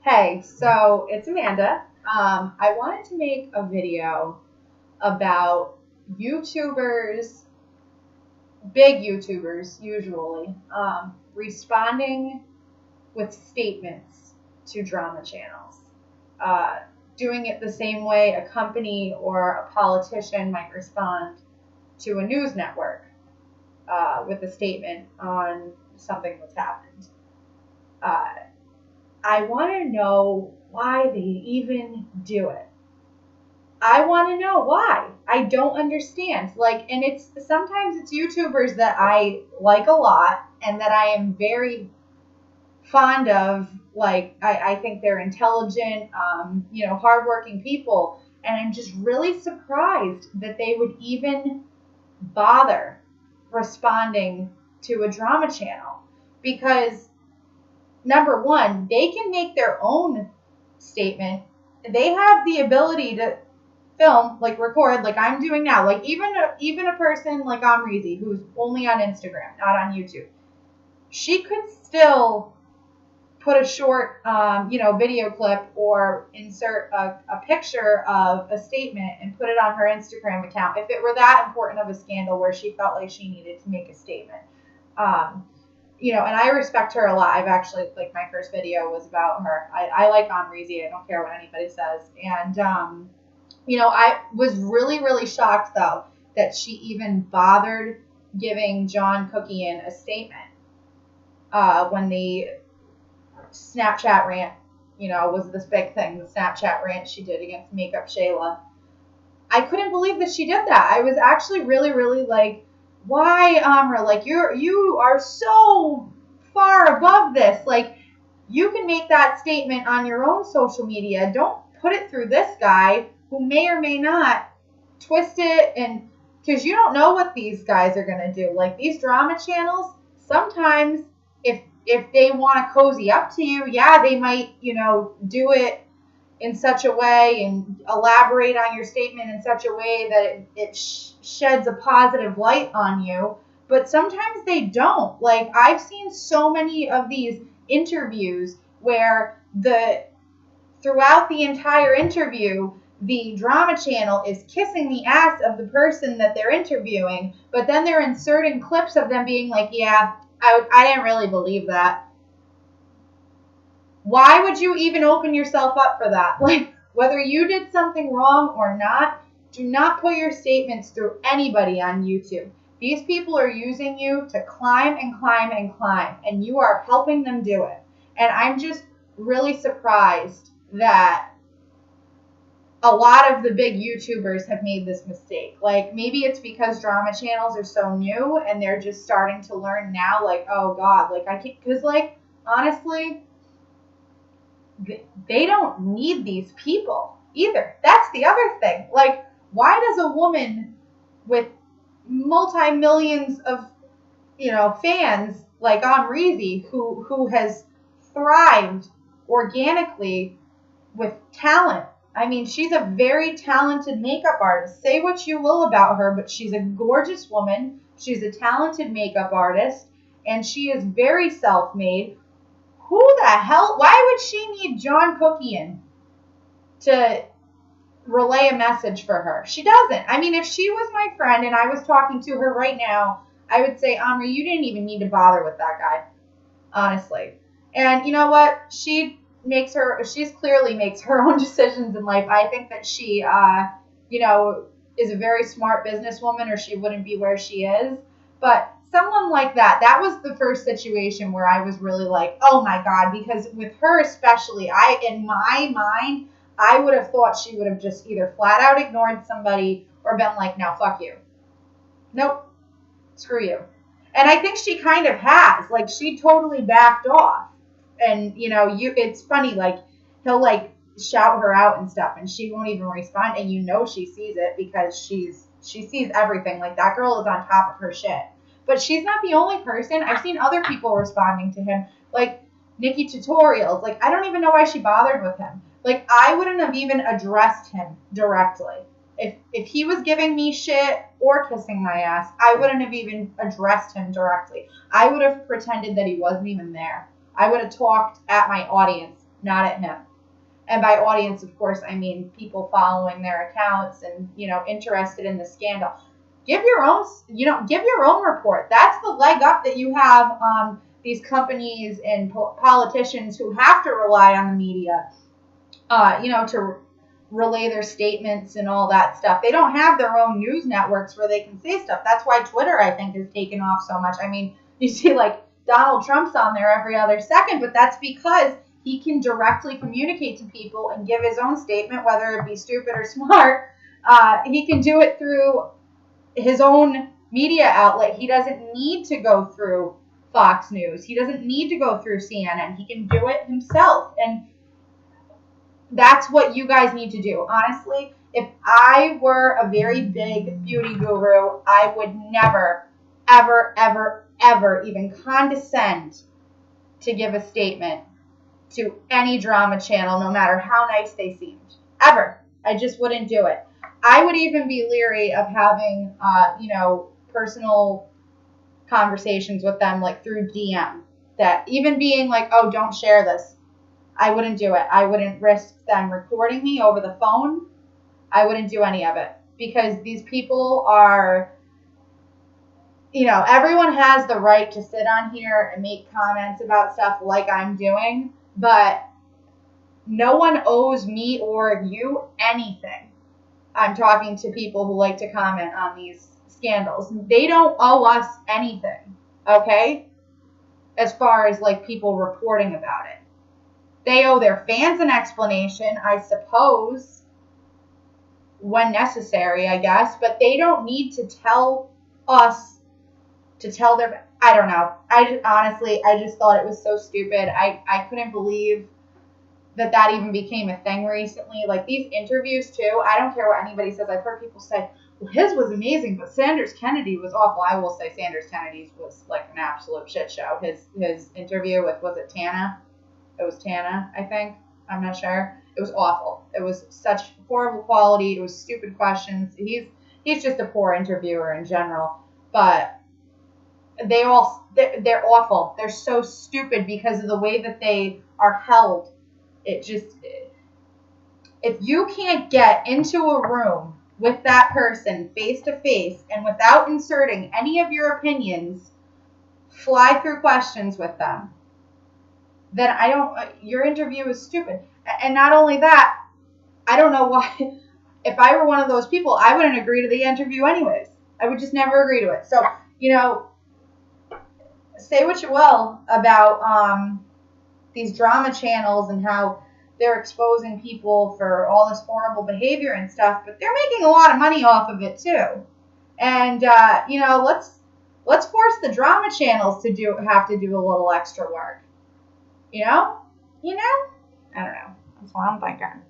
Hey, so it's Amanda. I wanted to make a video about YouTubers, big YouTubers usually, responding with statements to drama channels. Uh, Doing it the same way a company or a politician might respond to a news network with a statement on something that's happened. Uh, I want to know why they even do it. I want to know why. I don't understand. And it's sometimes it's YouTubers that I like a lot and that I am very fond of. I think they're intelligent, hardworking people. And I'm just really surprised that they would even bother responding to a drama channel because number one, they can make their own statement. They have the ability to film, record, like I'm doing now. Like even a person like Amrezy, who's only on Instagram, not on YouTube, she could still put a short, video clip or insert a picture of a statement and put it on her Instagram account if it were that important of a scandal where she felt like she needed to make a statement. And I respect her a lot. I've actually, my first video was about her. I like Amrezy. I don't care what anybody says. And, I was really, really shocked, though, that she even bothered giving John Cookian a statement when the Snapchat rant, was this big thing, the Snapchat rant she did against Makeup Shayla. I couldn't believe that she did that. I was actually really, really why, Amra? You are so far above this. You can make that statement on your own social media. Don't put it through this guy who may or may not twist it, and because you don't know what these guys are gonna do. These drama channels, sometimes if they want to cozy up to you, yeah, they might, do it in such a way and elaborate on your statement in such a way that it sheds a positive light on you. But sometimes they don't. I've seen so many of these interviews where throughout the entire interview, the drama channel is kissing the ass of the person that they're interviewing, but then they're inserting clips of them being like, yeah, I didn't really believe that. Why would you even open yourself up for that? Whether you did something wrong or not, do not put your statements through anybody on YouTube. These people are using you to climb and climb and climb, and you are helping them do it. And I'm just really surprised that a lot of the big YouTubers have made this mistake. Maybe it's because drama channels are so new and they're just starting to learn now, oh God, I can't, because honestly, they don't need these people either. That's the other thing. Why does a woman with multi-millions of, fans like Amrezy, who has thrived organically with talent? I mean, she's a very talented makeup artist. Say what you will about her, but she's a gorgeous woman. She's a talented makeup artist, and she is very self-made. Who the hell? Why would she need John Cookian to relay a message for her? She doesn't. I mean, if she was my friend and I was talking to her right now, I would say, Amra, you didn't even need to bother with that guy, honestly. And you know what? She clearly makes her own decisions in life. I think that she, is a very smart businesswoman, or she wouldn't be where she is. But someone like that was the first situation where I was really like, oh my God, because with her especially, in my mind, I would have thought she would have just either flat out ignored somebody or been like, no, fuck you. Nope, screw you. And I think she kind of has. She totally backed off. And, it's funny, he'll, shout her out and stuff, and she won't even respond, and she sees it because she sees everything. That girl is on top of her shit. But she's not the only person. I've seen other people responding to him, Nikki Tutorials. I don't even know why she bothered with him. I wouldn't have even addressed him directly. If he was giving me shit or kissing my ass, I wouldn't have even addressed him directly. I would have pretended that he wasn't even there. I would have talked at my audience, not at him. And by audience, of course, I mean people following their accounts and, interested in the scandal. Give your own report. That's the leg up that you have on these companies and politicians who have to rely on the media, to relay their statements and all that stuff. They don't have their own news networks where they can say stuff. That's why Twitter, I think, has taken off so much. I mean, you see like Donald Trump's on there every other second, but that's because he can directly communicate to people and give his own statement, whether it be stupid or smart. He can do it through his own media outlet. He doesn't need to go through Fox News. He doesn't need to go through CNN. He can do it himself. And that's what you guys need to do. Honestly, if I were a very big beauty guru, I would never, ever, ever, ever even condescend to give a statement to any drama channel, no matter how nice they seemed. Ever. I just wouldn't do it. I would even be leery of having, personal conversations with them, like through DM. That even being like, oh, don't share this. I wouldn't do it. I wouldn't risk them recording me over the phone. I wouldn't do any of it. Because these people are, everyone has the right to sit on here and make comments about stuff like I'm doing. But no one owes me or you anything. I'm talking to people who like to comment on these scandals. They don't owe us anything, okay? As far as like people reporting about it. They owe their fans an explanation, I suppose, when necessary, I guess. But they don't need to tell us to tell their... I don't know. I just thought it was so stupid. I couldn't believe that even became a thing recently. Like these interviews too, I don't care what anybody says. I've heard people say, well, his was amazing, but Sanders Kennedy was awful. I will say Sanders Kennedy's was like an absolute shit show. His interview with, was it Tana? It was Tana, I think. I'm not sure. It was awful. It was such horrible quality. It was stupid questions. He's just a poor interviewer in general. But they're awful. They're so stupid because of the way that they are held. If you can't get into a room with that person face to face and without inserting any of your opinions, fly through questions with them, then your interview is stupid. And not only that, I don't know why, if I were one of those people, I wouldn't agree to the interview anyways. I would just never agree to it. So, say what you will about these drama channels and how they're exposing people for all this horrible behavior and stuff, but they're making a lot of money off of it too. And let's force the drama channels to have to do a little extra work. I don't know. That's what I'm thinking.